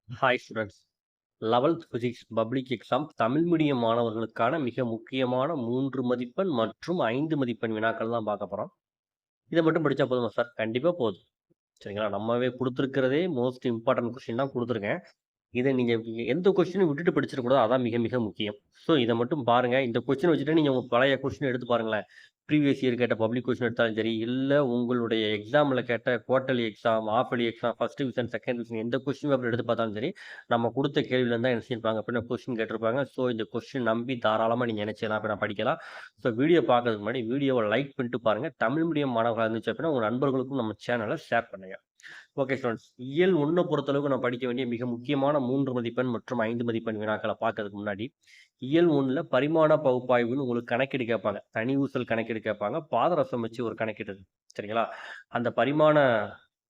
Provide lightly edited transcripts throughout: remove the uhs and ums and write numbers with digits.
Hi students. 11th physics public exam Tamil medium மாணவர்களுக்கான மிக முக்கியமான 3 மதிப்பெண் மற்றும் 5 மதிப்பெண் வினாக்கள் தான் பார்க்க போகிறோம். இதை மட்டும் படித்தா போதுமா சார்? கண்டிப்பாக போதும். சரிங்களா? நம்மவே கொடுத்துருக்கிறதே மோஸ்ட் இம்பார்ட்டன்ட் கொஸ்டின் தான் கொடுத்துருக்கேன். இதை நீங்கள் எந்த கொஸ்டினும் விட்டுட்டு படிச்சிடக்கூடாது. அதான் மிக மிக முக்கியம். ஸோ இதை மட்டும் பாருங்கள். இந்த கொஸ்டின் வச்சுட்டு நீங்கள் உங்கள் பழைய கொஸ்டின் எடுத்து பாருங்களேன். ப்ரீவியஸ் இயர் கேட்ட பப்ளிக் கொஸ்டின் எடுத்தாலும் சரி, இல்லை உங்களுடைய எக்ஸாமில் கேட்ட quarterly exam, half yearly exam, first division, second division எந்த கொஸ்டின் பேப்பர் எடுத்து பார்த்தாலும் சரி, நம்ம கொடுத்த கேள்வியிலேருந்து தான் என்ன செஞ்சிருப்பாங்க அப்படின்னா கொஸ்டின் கேட்டிருப்பாங்க. ஸோ இந்த கொஸ்டின் நம்பி தாராளமாக நீங்கள் நினைச்சலாம் அப்படின்னா படிக்கலாம். ஸோ வீடியோ பார்க்கறதுக்கு முன்னாடி வீடியோவை லைக் பண்ணிட்டு பாருங்கள். தமிழ் மீடியம் மாணவர்களாக இருந்துச்சு அப்படின்னா உங்கள் நண்பர்களுக்கும் நம்ம சேனலை ஷேர் பண்ணுங்கள். ஓகே ஸ்டூடெண்ட்ஸ், இயல் 1 பொறுத்தளவுக்கு நான் படிக்க வேண்டிய மிக முக்கியமான 3 மதிப்பெண் மற்றும் 5 மதிப்பெண் வினாக்களை பார்க்கறதுக்கு முன்னாடி, இயல் 1ல் பரிமாண பகுப்பாய்வுன்னு உங்களுக்கு கணக்கீடு கேட்பாங்க. தனி ஊசல் கணக்கீடு கேட்பாங்க. பாதரசம் வச்சு ஒரு கணக்கீடு. சரிங்களா? அந்த பரிமாண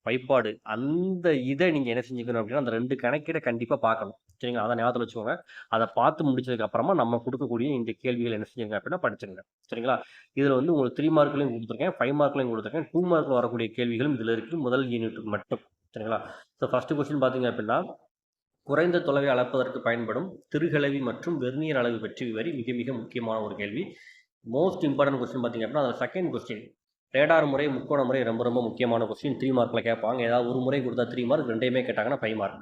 வைப்பாடு அந்த இதை நீங்கள் என்ன செஞ்சுக்கணும் அப்படின்னா அந்த 2 கணக்கீடை கண்டிப்பாக பார்க்கணும். சரிங்களா? அதை ஞாபகத்தில் வச்சுக்கோங்க. அதை பார்த்து முடிச்சதுக்கு அப்புறமா நம்ம கொடுக்கக்கூடிய இந்த கேள்விகள் என்ன செஞ்சுங்க அப்படின்னா படிச்சுங்க. சரிங்களா? இதில் வந்து உங்களுக்கு 3 மார்க்லையும் கொடுத்துருக்கேன், 5 மார்க்லையும் கொடுத்துருக்கேன், 2 மார்க்கில் வரக்கூடிய கேள்விகளும் இதில் இருக்குது. முதல் யூனிட்டுக்கு மட்டும். சரிங்களா? ஸோ ஃபஸ்ட்டு கொஸ்டின் பார்த்தீங்க அப்படின்னா, குறைந்த தொலைவை அளப்பதற்கு பயன்படும் திருகலவி மற்றும் வெர்னியர் அளவு பற்றி விவரி. மிக மிக முக்கியமான ஒரு கேள்வி. மோஸ்ட் இம்பார்ட்டன்ட் கொஸ்டின் பார்த்தீங்க அப்படின்னா அதில் செகண்ட் கொஸ்டின் ரேடார் முறை, முக்கோண முறை ரொம்ப ரொம்ப முக்கியமான கொஸ்டின். 3 மார்க்கில் கேட்பாங்க. ஏதாவது ஒரு முறை கொடுத்தா 3 மார்க், ரெண்டையுமே கேட்டாங்கன்னா 5 மார்க்.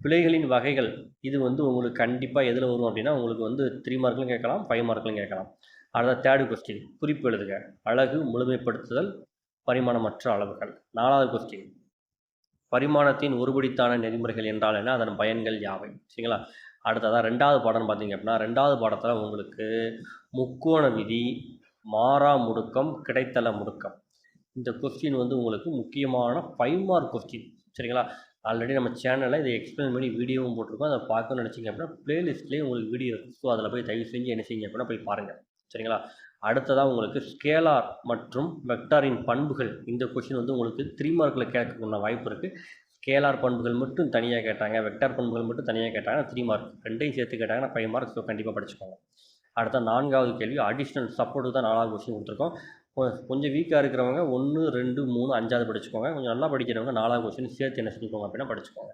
பிழைகளின் வகைகள் இது வந்து உங்களுக்கு கண்டிப்பாக எதில் வரும் அப்படின்னா உங்களுக்கு வந்து 3 மார்க்லையும் கேட்கலாம், 5 மார்க்லையும் கேட்கலாம். அடுத்த தேர்டு கொஸ்டின் குறிப்பு எழுதுக. அழகு, முழுமைப்படுத்துதல், பரிமாணமற்ற அளவுகள். 4வது கொஸ்டின் பரிமாணத்தின் ஒருபடித்தான நெறிமுறைகள் என்றால் என்ன, அதன் பயன்கள் யாவை. சரிங்களா? அடுத்ததான் 2வது பாடம் பார்த்தீங்க அப்படின்னா 2வது பாடத்தில் உங்களுக்கு முக்கோண விதி, மாறா முடுக்கம், கிடைத்தள முடுக்கம். இந்த கொஸ்டின் வந்து உங்களுக்கு முக்கியமான 5 மார்க் கொஸ்டின். சரிங்களா? ஆல்ரெடி நம்ம சேனலில் இதை எக்ஸ்பிளைன் பண்ணி வீடியோவும் போட்டிருக்கோம். அதை பார்க்கணும்னு நினச்சிங்க அப்படின்னா ப்ளேலிஸ்ட்லேயே உங்களுக்கு வீடியோ இருக்குது. ஸோ அதில் போய் தயவு செஞ்சு என்ன செய்யுங்க அப்படின்னா போய் பாருங்கள். சரிங்களா? அடுத்ததாக உங்களுக்கு ஸ்கேலார் மற்றும் வெக்டாரின் பண்புகள். இந்த கொஸ்டின் வந்து உங்களுக்கு 3 மார்க்கில் கேட்கக்கூடிய வாய்ப்பு இருக்குது. ஸ்கேலார் பண்புகள் மட்டும் தனியாக கேட்டாங்க, வெக்டார் பண்புகள் மட்டும் தனியாக கேட்டாங்கன்னா 3 மார்க், ரெண்டையும் சேர்த்து கேட்டாங்கன்னா 5 மார்க். ஸோ கண்டிப்பாக படிச்சுக்கோங்க. அடுத்த 4வது கேள்வி அடிஷ்னல் சப்போர்ட்டு தான் 4வது கொஸ்டின் கொடுத்துருக்கோம். கொஞ்சம் வீக்காக இருக்கிறவங்க 1, 2, 3, 5வது படிச்சுக்கோங்க. கொஞ்சம் நல்லா படிக்கிறவங்க 4வது கொஸ்டின் சேர்த்து என்ன செஞ்சுக்கோங்க அப்படின்னா படிச்சுக்கோங்க.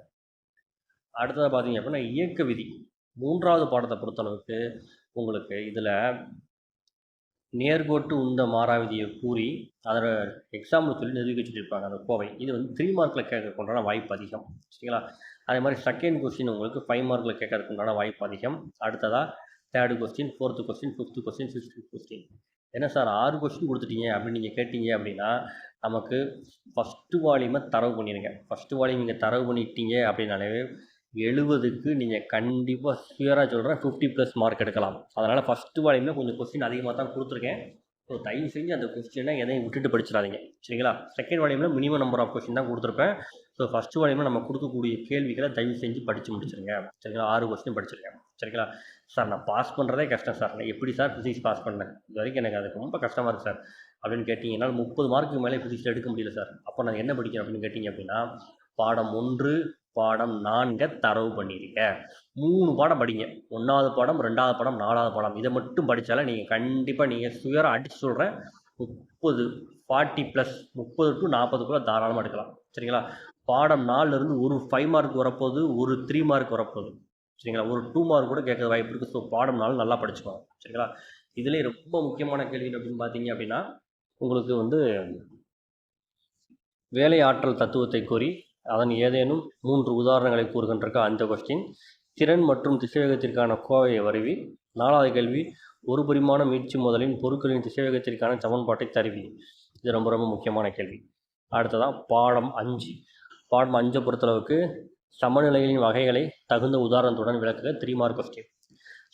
அடுத்ததாக பார்த்தீங்க அப்படின்னா இயக்க விதி 3வது பாடத்தை பொறுத்தளவுக்கு உங்களுக்கு இதில் நேர்கோட்டு உந்த மாறாவிதியை கூறி அதில் எக்ஸாம்பிள் சொல்லி நிரூபிக்க சொல்லியிருப்பாங்க அந்த கோவை. இது வந்து 3 மார்க்கில் கேட்கறதுக்குண்டான வாய்ப்பு அதிகம். சரிங்களா? அதே மாதிரி செகண்ட் கொஸ்டின் உங்களுக்கு 5 மார்க்கில் கேட்கறதுக்குண்டான வாய்ப்பு அதிகம். அடுத்ததாக third question, 4th question, 5th question, 6th question. என்ன சார் 6 கொஸ்டின் கொடுத்துட்டீங்க அப்படின்னு நீங்கள் கேட்டீங்க அப்படின்னா நமக்கு ஃபஸ்ட்டு வால்யூமை தரவு பண்ணிடுங்க. ஃபஸ்ட்டு வால்யூம் நீங்கள் தரவு பண்ணிட்டீங்க அப்படின்னாலே 70க்கு நீங்கள் கண்டிப்பாக ஷியராக சொல்கிறேன் 50+ மார்க் எடுக்கலாம். அதனால் ஃபஸ்ட்டு வால்யூமில் கொஞ்சம் கொஸ்டின் அதிகமாக தான் கொடுத்துருக்கேன். ஸோ தயவு செஞ்சு அந்த கொஸ்டினை எதையும் விட்டுட்டு படிச்சிடாதீங்க. சரிங்களா? செகண்ட் வால்யூமில் மினிமம் நம்பர் ஆஃப் கொஸ்டின் தான் கொடுத்துருப்பேன். ஸோ ஃபஸ்ட்டு வால்யூமில் நம்ம கொடுக்கக்கூடிய கேள்விகளை தயவு செஞ்சு படித்து முடிச்சிருங்க. சரிங்களா? 6 கொஸ்டின் படிச்சிருக்கேன். சரிங்களா? சார் நான் பாஸ் பண்ணுறதே கஷ்டம் சார், நான் எப்படி சார் ஃபிசிக்ஸ் பாஸ் பண்ணேன், இது வரைக்கும் எனக்கு அது ரொம்ப கஷ்டமாக இருக்குது சார் அப்படின்னு கேட்டிங்கன்னா 30 மார்க்குக்கு மேலே ஃபிசிக்ஸில் எடுக்க முடியல சார், அப்போ நான் என்ன படிக்கிறேன் அப்படின்னு கேட்டிங்க அப்படின்னா பாடம் 1, பாடம் 4 தரவு பண்ணிடுங்க. 3 பாடம் படிங்க. 1வது பாடம், 2வது பாடம், 4வது பாடம். இதை மட்டும் படித்தாலே நீங்கள் கண்டிப்பாக நீங்கள் சுயராக அடித்து சொல்கிறேன் 30, 40+, 30 to 40 தாராளமாக எடுக்கலாம். சரிங்களா? பாடம் 4லேருந்து ஒரு 5 மார்க் வரப்போகுது, ஒரு 3 மார்க் வரப்போகுது. சரிங்களா? ஒரு 2 மார்க் கூட கேட்க வாய்ப்பு இருக்குது. ஸோ பாடம் 4 நல்லா படிச்சுக்கோங்க. சரிங்களா? இதிலே ரொம்ப முக்கியமான கேள்வி அப்படின்னு பார்த்தீங்க அப்படின்னா உங்களுக்கு வந்து வேலை ஆற்றல் தத்துவத்தை கூறி அதன் ஏதேனும் 3 உதாரணங்களை கூறுகின்ற அந்த கொஸ்டின். திறன் மற்றும் திசைவேகத்திற்கான கோவையை வருவி. 4வது கேள்வி ஒரு பரிமாண மீட்சி முதலின் பொருட்களின் திசைவேகத்திற்கான சமன்பாட்டை தருவி. இது ரொம்ப ரொம்ப முக்கியமான கேள்வி. அடுத்ததான் பாடம் 5. பாடம் 5 பொறுத்தளவுக்கு சமநிலைகளின் வகைகளை தகுந்த உதாரணத்துடன் விளக்குக. 3 மார்க் கொஸ்டின்.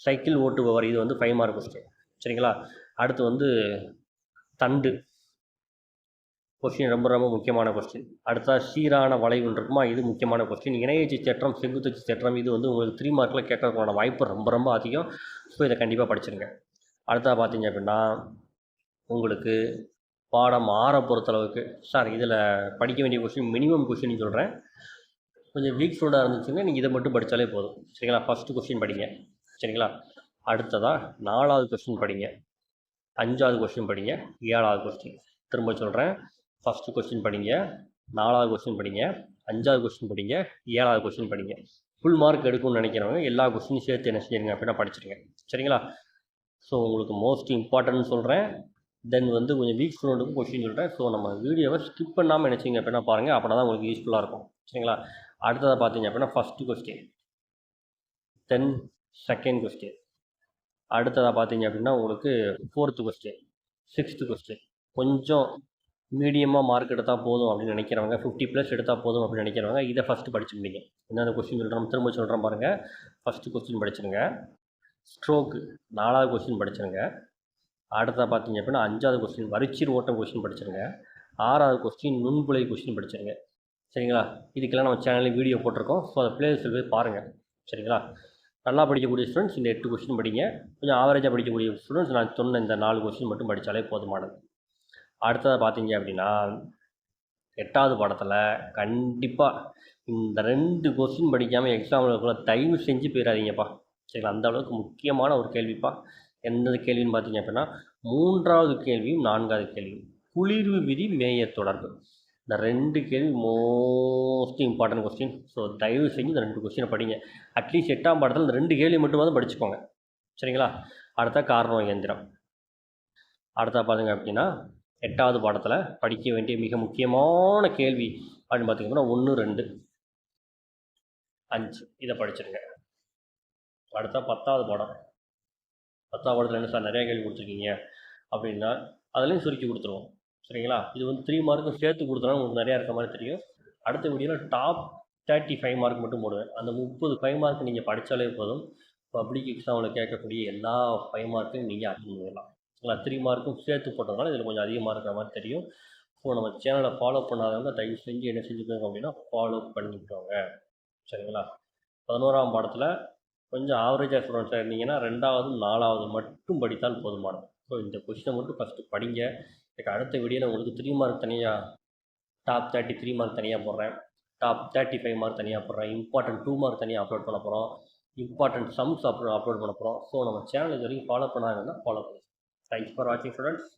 சைக்கிள் ஓட்டுபவர் இது வந்து 5 மார்க் கொஸ்டின். சரிங்களா? அடுத்து வந்து தண்டு கொஸ்டின் ரொம்ப ரொம்ப முக்கியமான கொஸ்டின். அடுத்தா சீரான வளைவுன்னு இருக்குமா, இது முக்கியமான கொஸ்டின். இணையச்சு தேற்றம், செங்குத்தச்சு தேற்றம் இது வந்து உங்களுக்கு 3 மார்க்கில் கேட்கறதுக்கான வாய்ப்பு ரொம்ப ரொம்ப அதிகம். ஸோ இதை கண்டிப்பாக படிச்சிருங்க. அடுத்தா பார்த்தீங்க அப்படின்னா உங்களுக்கு பாடம் 6 பொறுத்தளவுக்கு சார் இதில் படிக்க வேண்டிய கொஸ்டின் மினிமம் கொஸ்டின் சொல்கிறேன். கொஞ்சம் வீக் ஸ்டூடெண்டாக இருந்துச்சுன்னா நீங்கள் இதை மட்டும் படித்தாலே போதும். சரிங்களா? ஃபஸ்ட்டு கொஸ்டின் படிங்க. சரிங்களா? அடுத்ததாக 4வது கொஸ்டின் படிங்க, 5வது கொஸ்டின் படிங்க, 7வது கொஸ்டின். திரும்ப சொல்கிறேன், ஃபஸ்ட்டு கொஸ்டின் படிங்க, 4வது கொஸ்டின் படிங்க, 5வது கொஸ்டின் படிங்க, 7வது கொஸ்டின் படிங்க. ஃபுல் மார்க் எடுக்கணும்னு நினைக்கிறவங்க எல்லா கொஸ்டினும் சேர்த்து என்ன செஞ்சுருங்க அப்படின்னா படிச்சிருங்க. சரிங்களா? ஸோ உங்களுக்கு மோஸ்ட் இம்பார்ட்டன்ட்னு சொல்கிறேன். தென் வந்து கொஞ்சம் வீக் ஸ்டூடெண்ட்டுக்கும் கொஸ்டின் சொல்கிறேன். ஸோ நம்ம வீடியோவை ஸ்கிப் பண்ணாமல் என்ன செய்யுங்க அப்படின்னா பாருங்கள். அப்படின்னா தான் உங்களுக்கு யூஸ்ஃபுல்லாக இருக்கும். சரிங்களா? அடுத்ததாக பார்த்தீங்க அப்படின்னா first question, then second question, அடுத்ததாக பார்த்தீங்க அப்படின்னா உங்களுக்கு 4th கொஸ்டின், 6th கொஸ்டின். கொஞ்சம் மீடியமாக மார்க் எடுத்தால் போதும் அப்படின்னு நினைக்கிறவங்க, 50+ எடுத்தால் போதும் அப்படின்னு நினைக்கிறவங்க இதை ஃபஸ்ட்டு படிச்சுருந்தீங்க. என்னென்ன கொஸ்டின் சொல்கிறோம் திரும்ப சொல்கிறேன் பாருங்கள். ஃபஸ்ட்டு கொஸ்டின் படிச்சிருங்க. ஸ்ட்ரோக்கு 4வது கொஸ்டின் படிச்சிருங்க. அடுத்ததாக பார்த்தீங்க அப்படின்னா 5வது கொஸ்டின் வரிச்சீர் ஓட்டம் கொஸ்டின் படிச்சிருங்க. 6வது கொஸ்டின் நுண்புலை கொஸ்டின் படிச்சிருங்க. சரிங்களா? இதுக்கெல்லாம் நம்ம சேனலில் வீடியோ போட்டிருக்கோம். ஸோ அதை பிளேலிஸ்ட்டில் போய் பாருங்கள். சரிங்களா? நல்லா படிக்கக்கூடிய ஸ்டூடெண்ட்ஸ் இந்த 8 கொஸ்டின் படிங்க. கொஞ்சம் ஆவரேஜாக படிக்கக்கூடிய ஸ்டூடெண்ட்ஸ் நான் சொன்ன இந்த 4 கொஸ்டின் மட்டும் படித்தாலே போதுமானது. அடுத்ததாக பார்த்தீங்க அப்படின்னா 8வது பாடத்தில் கண்டிப்பாக இந்த 2 கொஸ்டின் படிக்காமல் எக்ஸாமில் தயவு செஞ்சு போயிடாதீங்கப்பா. சரிங்களா? அந்த அளவுக்கு முக்கியமான ஒரு கேள்விப்பா. எந்த கேள்வின்னு பார்த்தீங்க அப்படின்னா 3வது கேள்வியும் 4வது கேள்வியும் குளிர்வு விதி மேயத் தொடர்பு. இந்த 2 கேள்வி மோஸ்ட் இம்பார்ட்டன்ட் கொஸ்டின். ஸோ தயவு செஞ்சு இந்த 2 கொஸ்டினை படிங்க. அட்லீஸ்ட் 8ஆம் பாடத்தில் இந்த 2 கேள்வி மட்டுமாவது படிச்சுக்கோங்க. சரிங்களா? அடுத்த காரணம் இயந்திரம். அடுத்த பார்த்தீங்க அப்படின்னா 8வது பாடத்தில் படிக்க வேண்டிய மிக முக்கியமான கேள்வி அப்படின்னு பார்த்தீங்கன்னா 1, 2, 5 இதை படிச்சிருங்க. அடுத்த 10வது பாடம். 10வது பாடத்தில் என்ன சார் நிறையா கேள்வி கொடுத்துருக்கீங்க அப்படின்னா அதுலேயும் சுருக்கி கொடுத்துருவோம். சரிங்களா? இது வந்து 3 மார்க்கும் சேர்த்து கொடுத்தோன்னா உங்களுக்கு நிறையா இருக்க மாதிரி தெரியும். அடுத்த வீடியோவில் டாப் 35 மார்க் மட்டும் போடுவேன். அந்த 30 5 மார்க் நீங்கள் படித்தாலே போதும். பப்ளிக் எக்ஸாமில் கேட்கக்கூடிய எல்லா 5 மார்க்கையும் நீங்கள் அட்டன் பண்ணிடலாம். சரிங்களா? 3 மார்க்கும் சேர்த்து போட்டதுனால இதில் கொஞ்சம் அதிகமாக இருக்கிற மாதிரி தெரியும். ஸோ நம்ம சேனலை ஃபாலோ பண்ணாதவங்க தயவு செஞ்சு என்ன செஞ்சுக்கோங்க அப்படின்னா ஃபாலோ பண்ணிக்கோங்க. சரிங்களா? 11ஆம் பாடத்தில் கொஞ்சம் ஆவரேஜாக ஸ்டூடெண்ட்ஸாக இருந்தீங்கன்னா 2வது 4வது மட்டும் படித்தால் போதுமானது. ஸோ இந்த கொஸ்டினை மட்டும் ஃபஸ்ட்டு படிங்க. இதுக்கு அடுத்த வீடியோவில் உங்களுக்கு 3 மார்க் தனியாக, டாப் 33 மார்க் தனியாக போடுறேன், டாப் 35 மார்க் தனியாக போடுறேன், இம்பார்ட்டன்ட் 2 மார்க் தனியாக அப்லோட் பண்ண போகிறோம், இம்பார்ட்டன்ட் சம்ஸ் அப்லோட் பண்ண போகிறோம். ஸோ நம்ம சேனல் இது வரைக்கும் ஃபாலோ பண்ணாங்கன்னா ஃபாலோ பண்ணுங்கள். தேங்க்ஸ் ஃபார் வாட்சிங் ஸ்டூடெண்ட்ஸ்.